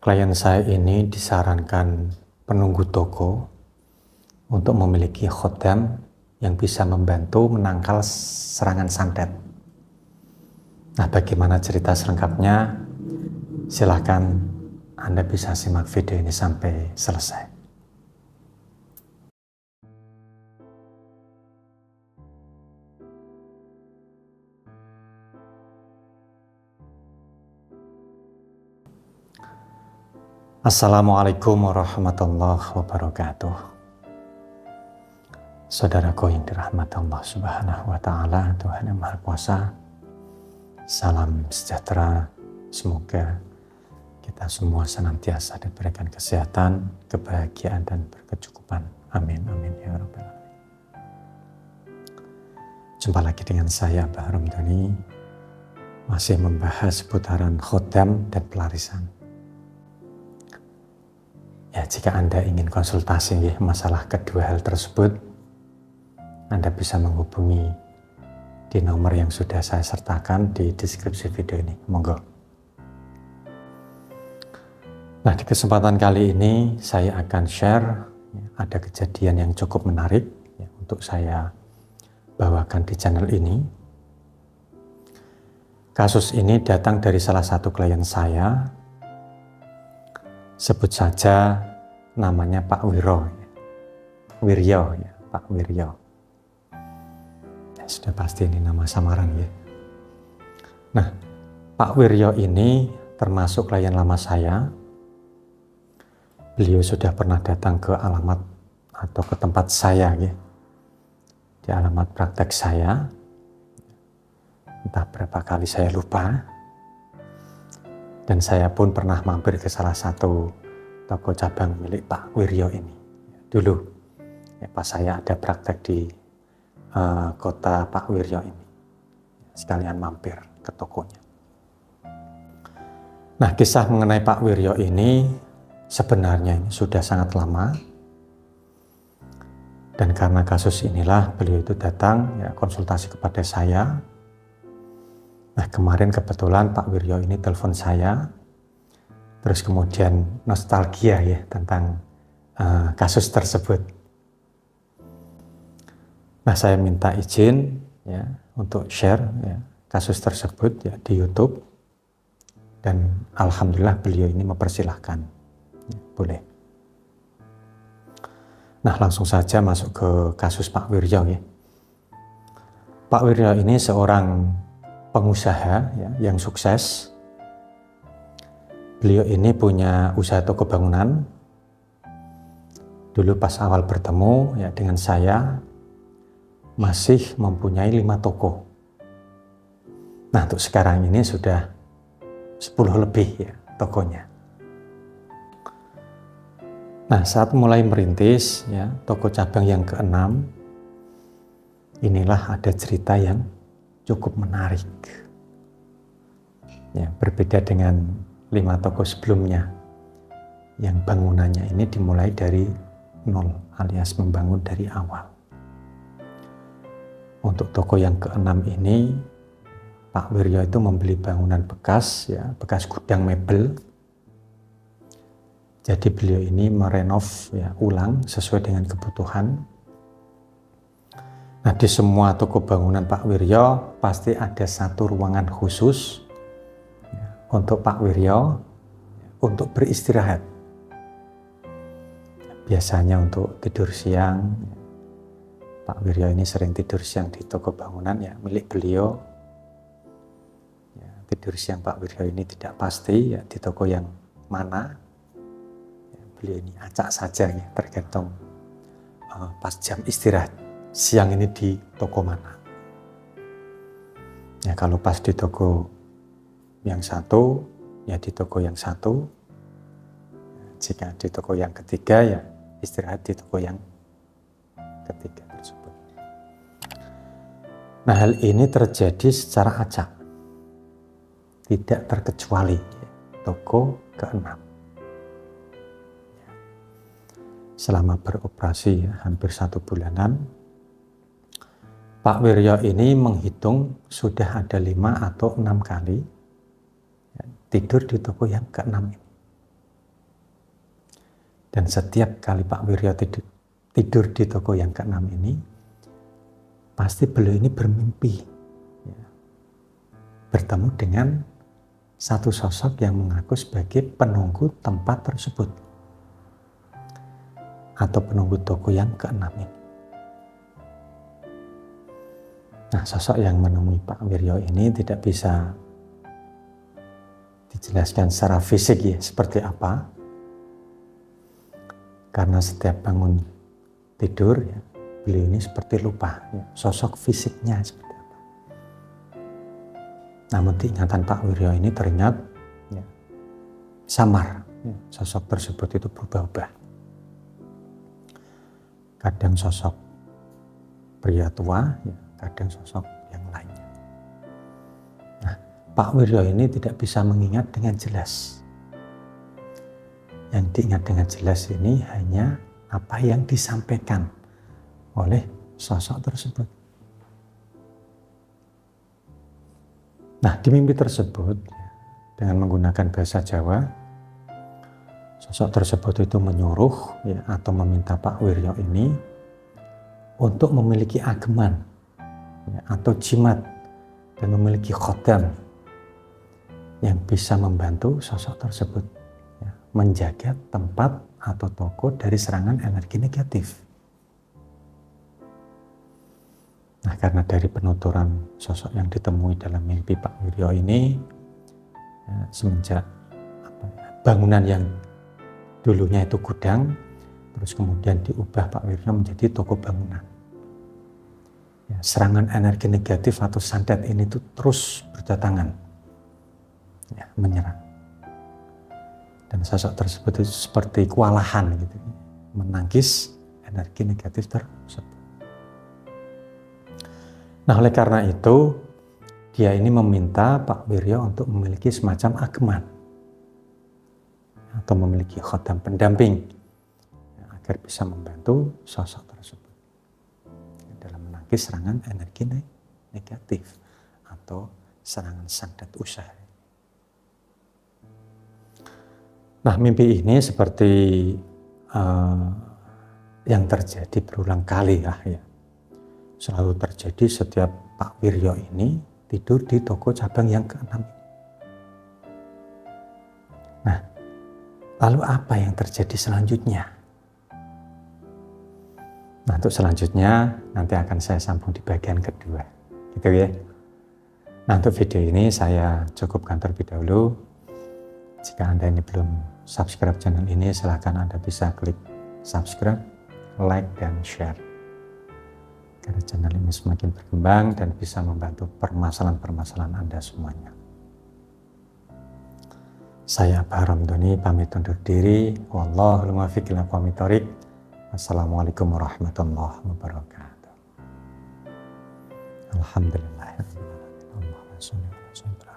Klien saya ini disarankan penunggu toko untuk memiliki khotam yang bisa membantu menangkal serangan santet. Nah, bagaimana cerita selengkapnya? Silahkan Anda bisa simak video ini sampai selesai. Assalamualaikum warahmatullahi wabarakatuh. Saudaraku yang dirahmati Allah Subhanahu wa Ta'ala, Tuhan yang Maha Kuasa, salam sejahtera. Semoga kita semua senantiasa diberikan kesehatan, kebahagiaan, dan berkecukupan. Amin, amin ya Rabbal alamin. Jumpa lagi dengan saya, Mbah Ramdhani, masih membahas seputaran khotam dan pelarisan. Ya, jika Anda ingin konsultasi masalah kedua hal tersebut, Anda bisa menghubungi di nomor yang sudah saya sertakan di deskripsi video ini. Monggo. Nah, di kesempatan kali ini saya akan share ada kejadian yang cukup menarik untuk saya bawakan di channel ini. Kasus ini datang dari salah satu klien saya. Sebut saja namanya Pak Wiryo, Pak Wiryo. Ya, sudah pasti ini nama samaran ya. Nah, Pak Wiryo ini termasuk klien lama saya. Beliau sudah pernah datang ke alamat atau ke tempat saya ya, di alamat praktek saya. Entah berapa kali saya lupa. Dan saya pun pernah mampir ke salah satu toko cabang milik Pak Wiryo ini. Dulu, pas saya ada praktek di kota Pak Wiryo ini. Sekalian mampir ke tokonya. Nah, kisah mengenai Pak Wiryo ini sebenarnya ini sudah sangat lama. Dan karena kasus inilah beliau itu datang konsultasi kepada saya. Nah, kemarin kebetulan Pak Wiryo ini telepon saya, terus kemudian nostalgia ya tentang kasus tersebut. Nah, saya minta izin ya untuk share kasus tersebut ya di YouTube, dan alhamdulillah beliau ini mempersilahkan, boleh. Nah, langsung saja masuk ke kasus Pak Wiryo ya. Pak Wiryo ini seorang pengusaha yang sukses. Beliau ini punya usaha toko bangunan. Dulu pas awal bertemu dengan saya masih mempunyai 5 toko. Nah, untuk sekarang ini sudah 10 lebih tokonya. Nah, saat mulai merintis toko cabang yang ke-6, inilah ada cerita yang cukup menarik. Ya, berbeda dengan 5 toko sebelumnya yang bangunannya ini dimulai dari nol alias membangun dari awal. Untuk toko yang ke-6 ini Pak Wiryo itu membeli bangunan bekas bekas gudang mebel. Jadi beliau ini merenov ulang sesuai dengan kebutuhan. Nah, di semua toko bangunan Pak Wiryo pasti ada satu ruangan khusus untuk Pak Wiryo untuk beristirahat. Biasanya untuk tidur siang, Pak Wiryo ini sering tidur siang di toko bangunan milik beliau. Tidur siang Pak Wiryo ini tidak pasti di toko yang mana. Beliau ini acak saja tergantung pas jam istirahat. Siang ini di toko mana? Ya, kalau pas di toko yang satu, di toko yang satu. Jika di toko yang ketiga, istirahat di toko yang ketiga tersebut. Nah, hal ini terjadi secara acak. Tidak terkecuali toko ke-6. Selama beroperasi hampir 1 bulanan, Pak Wiryo ini menghitung sudah ada 5 atau 6 kali tidur di toko yang ke-6 ini. Dan setiap kali Pak Wiryo tidur di toko yang ke-6 ini, pasti beliau ini bermimpi ya, bertemu dengan satu sosok yang mengaku sebagai penunggu tempat tersebut atau penunggu toko yang ke-6 ini. Nah, sosok yang menemui Pak Wiryo ini tidak bisa dijelaskan secara fisik ya seperti apa, karena setiap bangun tidur ya, beliau ini seperti lupa ya, sosok fisiknya seperti apa. Namun diingatan Pak Wiryo ini teringat ya, samar ya, sosok tersebut itu berubah-ubah. Kadang sosok pria tua ya, kadang sosok yang lainnya. Nah, Pak Wiryo ini tidak bisa mengingat dengan jelas. Yang diingat dengan jelas ini hanya apa yang disampaikan oleh sosok tersebut. Nah, di mimpi tersebut, dengan menggunakan bahasa Jawa, sosok tersebut itu menyuruh ya, atau meminta Pak Wiryo ini untuk memiliki ageman ya, atau jimat dan memiliki khodam yang bisa membantu sosok tersebut ya, menjaga tempat atau toko dari serangan energi negatif. Nah, karena dari penuturan sosok yang ditemui dalam mimpi Pak Wiryo ini ya, semenjak bangunan yang dulunya itu gudang, terus kemudian diubah Pak Wiryo menjadi toko bangunan. Ya, serangan energi negatif atau santet ini tuh terus berdatangan, ya, menyerang. Dan sosok tersebut itu seperti kewalahan gitu, menangkis energi negatif tersebut. Nah, oleh karena itu, dia ini meminta Pak Wiryo untuk memiliki semacam ageman atau memiliki khodam pendamping ya, agar bisa membantu sosok tersebut ya, dalam menangkis serangan energi negatif atau serangan santet usaha. Nah, mimpi ini seperti yang terjadi berulang kali ya. Selalu terjadi setiap Pak Wiryo ini tidur di toko cabang yang ke-6. Nah, lalu apa yang terjadi selanjutnya? Nah, untuk selanjutnya nanti akan saya sambung di bagian kedua, gitu ya. Nah, untuk video ini saya cukupkan terlebih dahulu. Jika Anda ini belum subscribe channel ini, silakan Anda bisa klik subscribe, like, dan share. Agar channel ini semakin berkembang dan bisa membantu permasalahan-permasalahan Anda semuanya. Saya Abah Ramdhani pamit undur diri. Wallahul muwaffiq ila aqwamit thoriq. Wassalamualaikum warahmatullahi wabarakatuh. Alhamdulillah. Allahumma sholli ala sayyidina